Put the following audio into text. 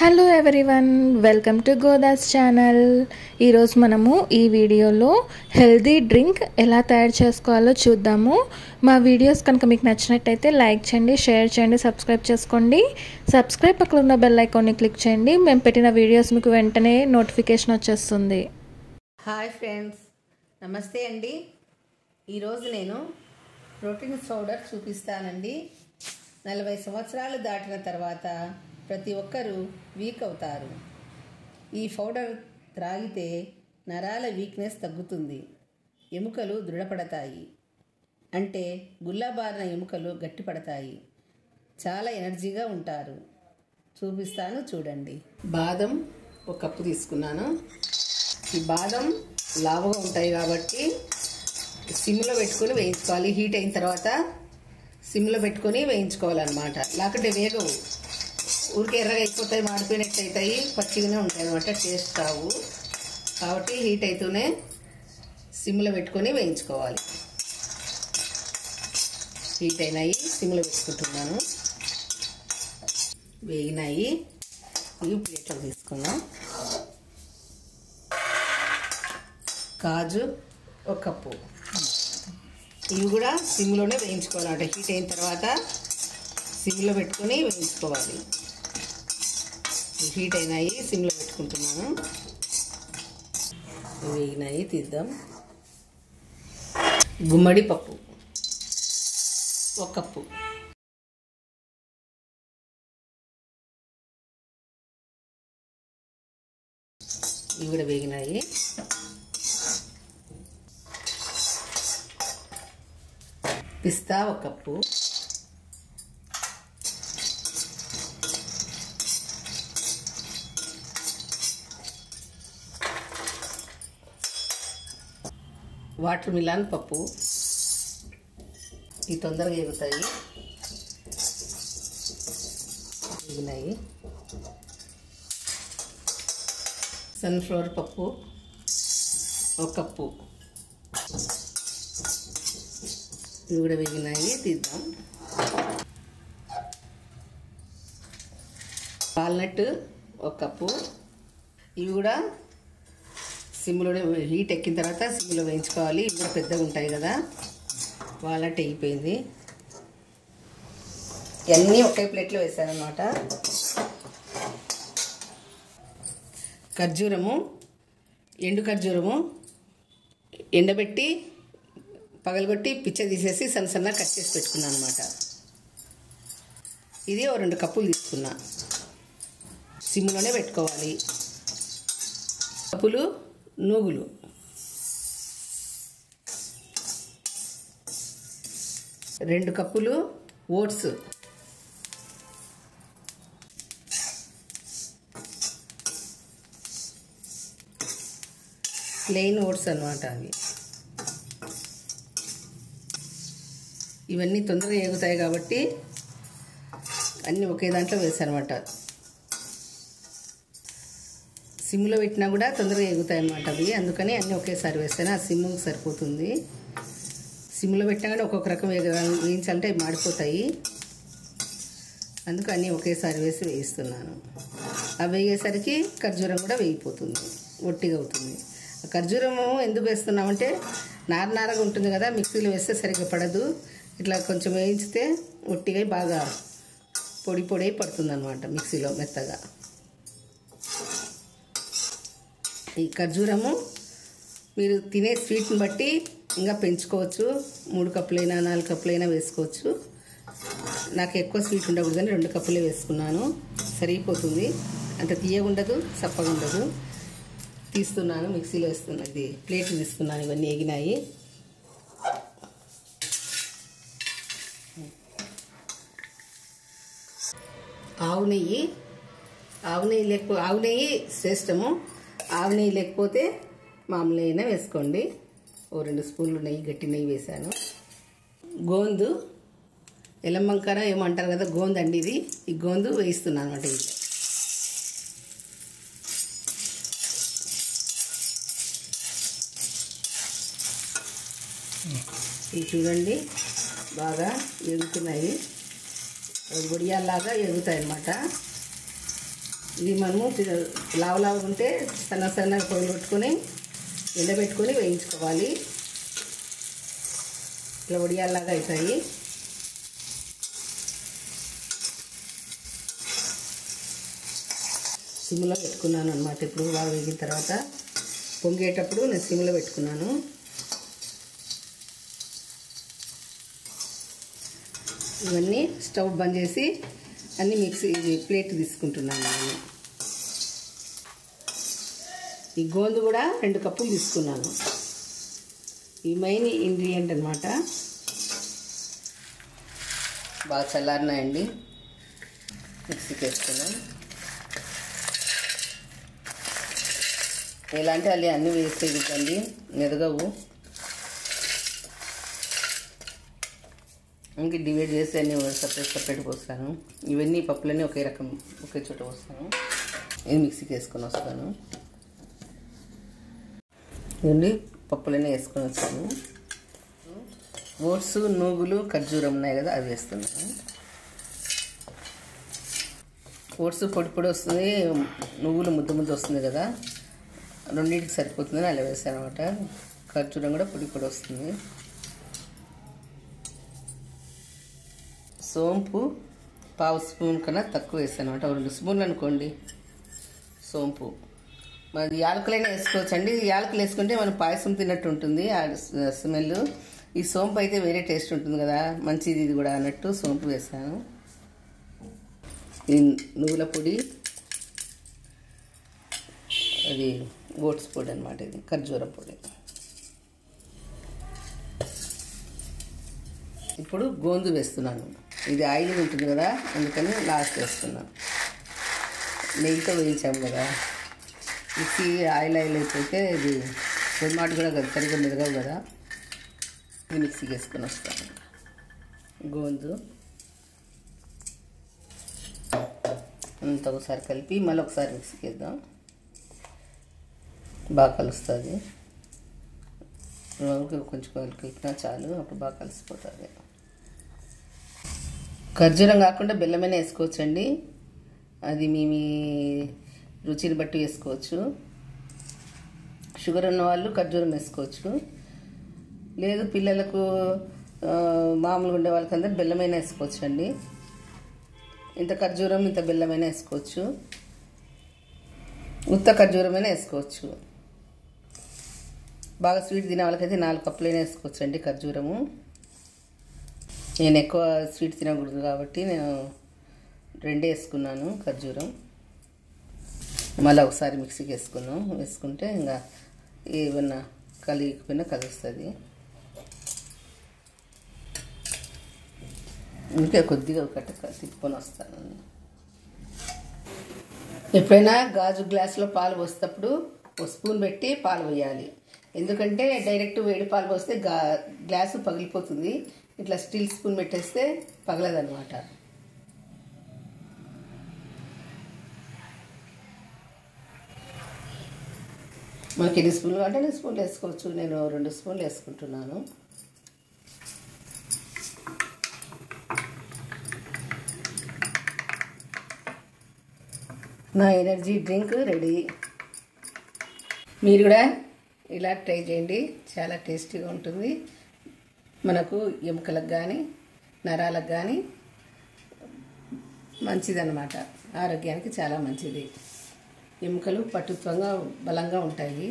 Hello everyone, welcome to Godas channel. ఈరోజు మనము ఈ వీడియోలో హెల్దీ డ్రింక్ ఎలా తయారు చేసుకోవాలో చూద్దాము. మా వీడియోస్ కనుక మీకు నచ్చినట్టయితే లైక్ చేయండి, షేర్ చేయండి, సబ్స్క్రైబ్ చేసుకోండి. సబ్స్క్రైబ్ పక్కన ఉన్న బెల్ ఐకాన్ని క్లిక్ చేయండి. మేము పెట్టిన వీడియోస్ మీకు వెంటనే నోటిఫికేషన్ వచ్చేస్తుంది. హాయ్ ఫ్రెండ్స్, నమస్తే అండి. ఈరోజు నేను ప్రోటీన్ పౌడర్ చూపిస్తానండి. 40 సంవత్సరాలు దాటిన తర్వాత ప్రతి ఒక్కరూ వీక్ అవుతారు. ఈ పౌడర్ త్రాగితే నరాల వీక్నెస్ తగ్గుతుంది, ఎముకలు దృఢపడతాయి, అంటే గుల్లబారిన ఎముకలు గట్టిపడతాయి, చాలా ఎనర్జీగా ఉంటారు. చూపిస్తాను చూడండి. బాదం ఒక కప్పు తీసుకున్నాను. ఈ బాదం లావుగా ఉంటాయి కాబట్టి సిమ్లో పెట్టుకొని వేయించుకోవాలి. హీట్ అయిన తర్వాత సిమ్లో పెట్టుకొని వేయించుకోవాలన్నమాట. లేకుంటే వేగవు, ఊరికే ఎర్రగా అయిపోతాయి, మాడిపోయినట్టు అవుతాయి, పచ్చిగానే ఉంటాయి అన్నమాట, టేస్ట్ రావు. కాబట్టి హీట్ అవుతూనే సిమ్లో పెట్టుకొని వేయించుకోవాలి. హీట్ అయినాయి, సిమ్లో పెట్టుకుంటున్నాను. వేగినాయి, ఇవి ప్లేట్లో తీసుకున్నాం. కాజు ఒక కప్పు, ఇవి కూడా సిమ్లోనే వేయించుకోవాలన్నమాట. హీట్ అయిన తర్వాత సిమ్లో పెట్టుకొని వేయించుకోవాలి. హీట్ అయినాయి, సిమ్లో పెట్టుకుంటున్నాను. వేగినాయి, తీద్దాం. గుమ్మడి పప్పు ఒక కప్పు, ఇవి కూడా వేగినాయి. పిస్తా ఒక కప్పు, వాటర్ మిలాన్ పప్పు, ఇవి తొందరగా ఎగుతాయి, ఎగినాయి. సన్ఫ్లవర్ పప్పు ఒక కప్పు, ఇవి కూడా వేగినాయి, తీద్దాం. వాల్నట్ ఒక కప్పు, ఇవి కూడా సిమ్లోనే హీట్ ఎక్కిన తర్వాత సిమ్లో వేయించుకోవాలి. ఇవి కూడా పెద్దగా ఉంటాయి కదా. వాల్నట్ అయిపోయింది. ఇవన్నీ ఒకే ప్లేట్లో వేసాను అన్నమాట. ఖర్జూరము, ఎండు ఖర్జూరము ఎండబెట్టి పగలగొట్టి పిచ్చ తీసేసి సన్న సన్న కట్ చేసి పెట్టుకున్నాను అనమాట. ఇది 2 కప్పులు తీసుకున్నా. సిమ్లోనే పెట్టుకోవాలి. కప్పులు నూగులు, 2 కప్పులు ఓట్స్, ప్లెయిన్ ఓట్స్ అన్నమాట. అవి ఇవన్నీ తొందరగా ఎగుతాయి కాబట్టి అన్నీ ఒకే దాంట్లో వేసాను అనమాట. సిమ్లో పెట్టినా కూడా తొందరగా ఎగుతాయి అన్నమాట అవి, అందుకని అన్నీ ఒకేసారి వేస్తాను. ఆ సిమ్కి సరిపోతుంది. సిమ్లో పెట్టినా కానీ ఒక్కొక్క రకం వేయించాలంటే అవి మాడిపోతాయి, అందుకు అన్నీ ఒకేసారి వేయిస్తున్నాను. అవి వేగేసరికి ఖర్జూరం కూడా వేగిపోతుంది, ఒట్టిగా అవుతుంది. ఆ ఖర్జూరము ఎందుకు వేస్తున్నామంటే నారనారగా ఉంటుంది కదా, మిక్సీలో వేస్తే సరిగ్గా పడదు. ఇట్లా కొంచెం వేయించితే ఒట్టిగా బాగా పొడి పొడి పడుతుంది అన్నమాట మిక్సీలో మెత్తగా. ఈ ఖర్జూరము మీరు తినే స్వీట్ని బట్టి ఇంకా పెంచుకోవచ్చు. 3 కప్పులైనా 4 కప్పులైనా వేసుకోవచ్చు. నాకు ఎక్కువ స్వీట్ ఉండకూడదని 2 కప్పులే వేసుకున్నాను, సరిపోతుంది. అంత తీయగా ఉండదు, చప్పగా ఉండదు. తీస్తున్నాను, మిక్సీలో వేస్తున్నాను. ఇది ప్లేట్ తీసుకున్నాను. ఇవన్నీ ఎగినాయి. ఆవు నెయ్యి శ్రేష్టము. ఆవు నెయ్యి లేకపోతే మామూలు అయినా వేసుకోండి. 2 స్పూన్లు నెయ్యి, గట్టి నెయ్యి వేసాను. గోందు, ఎలమంకర ఏమంటారు కదా, గోందు అండి ఇది. ఈ గోందు వేయిస్తున్నాను అనమాట. ఇది చూడండి, బాగా ఎగుతున్నాయి. వడియాల్లాగా ఎగుతాయి అన్నమాట. ఇది మనము లావు ఉంటే సన్నగా పొయ్యి పెట్టుకొని ఎండబెట్టుకొని వేయించుకోవాలి. ఇట్లా వడియాల్లాగా అవుతాయి. సిమ్లో పెట్టుకున్నాను అన్నమాట. ఇప్పుడు బాగా వేగిన తర్వాత పొంగేటప్పుడు నేను సిమ్లో పెట్టుకున్నాను. ఇవన్నీ స్టవ్ బంద్ చేసి అన్నీ మిక్సీ ప్లేట్ తీసుకుంటున్నాను నేను. ఈ గోందు కూడా 2 కప్పులు తీసుకున్నాను. ఈ మెయిన్ ఇంగ్రీడియంట్ అన్నమాట. బాగా చల్లారినాయండి, మిక్సీకి వేసుకున్నాను. ఎలాంటి అల్లి అన్నీ వేసేది ఎదగవు. ఇంక డివైడ్ చేసి అన్నీ సపరేట్ పోస్తాను. ఇవన్నీ పప్పులన్నీ ఒకే చోట పోస్తాను. ఇది మిక్సీకి వేసుకొని వస్తాను. ఇవన్నీ పప్పులన్నీ వేసుకొని వస్తాను. ఓట్స్, నూగులు, ఖర్జూరం ఉన్నాయి కదా, అవి వేస్తున్నాను. ఓట్స్ పొడి వస్తుంది, నువ్వులు ముద్ద వస్తుంది కదా, రెండింటికి సరిపోతుందని అలా వేసాను అనమాట. ఖర్జూరం కూడా పొడి వస్తుంది. సోంపు 1/2 స్పూన్ కన్నా తక్కువ వేసాను అనమాట. 2 స్పూన్లు అనుకోండి సోంపు. మరి యాలకులైనా వేసుకోవచ్చండి. యాలకులు వేసుకుంటే మనం పాయసం తిన్నట్టు ఉంటుంది ఆ స్మెల్. ఈ సోంపు అయితే వేరే టేస్ట్ ఉంటుంది కదా, మంచిది ఇది కూడా అన్నట్టు సోంపు వేసాను. ఇది నువ్వుల పొడి, అది ఓట్స్ పొడి అనమాట. ఇది ఖర్జూరం పొడి. ఇప్పుడు గోందు వేస్తున్నాను. ఇది ఆయిల్ ఉంటుంది కదా, అందుకని లాస్ట్ వేస్తున్నాను. నెయ్యితో వేయించాము కదా, మిక్సీ ఆయిల్ అయిపోతే ఇది టొమాటో కూడా సరిగ్గా మెదగవు కదా. ఇది మిక్సీకి వేసుకొని వస్తాను. గోందు అంతా ఒకసారి కలిపి మళ్ళీ ఒకసారి మిక్సీకి వేద్దాం. బాగా కలుస్తుంది. కొంచెం కలిపినా చాలు, అప్పుడు బాగా కలిసిపోతుంది. ఖర్జూరం కాకుండా బెల్లమైనా వేసుకోవచ్చండి. అది మీ రుచిని బట్టి వేసుకోవచ్చు. షుగర్ ఉన్న వాళ్ళు ఖర్జూరం వేసుకోవచ్చు. లేదు పిల్లలకు మామూలుగా ఉండే వాళ్ళకందరూ బెల్లమైనా వేసుకోవచ్చు అండి. ఇంత ఖర్జూరం ఇంత బెల్లమైనా వేసుకోవచ్చు. ఉత్త ఖర్జూరమైనా వేసుకోవచ్చు. బాగా స్వీట్ తినే వాళ్ళకైతే 4 కప్పులైనా వేసుకోవచ్చు అండి ఖర్జూరము. నేను ఎక్కువ స్వీట్ తినకూడదు కాబట్టి నేను 2 వేసుకున్నాను ఖర్జూరం. మళ్ళీ ఒకసారి మిక్సీకి వేసుకుంటే ఇంకా ఏమన్నా కలిగిపోయినా కలుస్తుంది. ఇంకా కొద్దిగా తిప్పుకొని వస్తాను. ఎప్పుడైనా గాజు గ్లాసులో పాలు పోసేటప్పుడు 1 స్పూన్ పెట్టి పాలు పోయాలి. ఎందుకంటే డైరెక్ట్ వేడి పాలు పోస్తే గ్లాసు పగిలిపోతుంది. ఇట్లా స్టీల్ స్పూన్ పెట్టేస్తే పగలదనమాట. మనకి ఎన్ని స్పూన్లు అంటే 2 స్పూన్లు వేసుకోవచ్చు. నేను 2 స్పూన్లు వేసుకుంటున్నాను. నా ఎనర్జీ డ్రింక్ రెడీ. మీరు కూడా ఇలా ట్రై చేయండి, చాలా టేస్టీగా ఉంటుంది. మనకు ఎముకలకు కానీ నరాలకు కానీ మంచిదన్నమాట. ఆరోగ్యానికి చాలా మంచిది. ఎముకలు పటుత్వంగా బలంగా ఉంటాయి.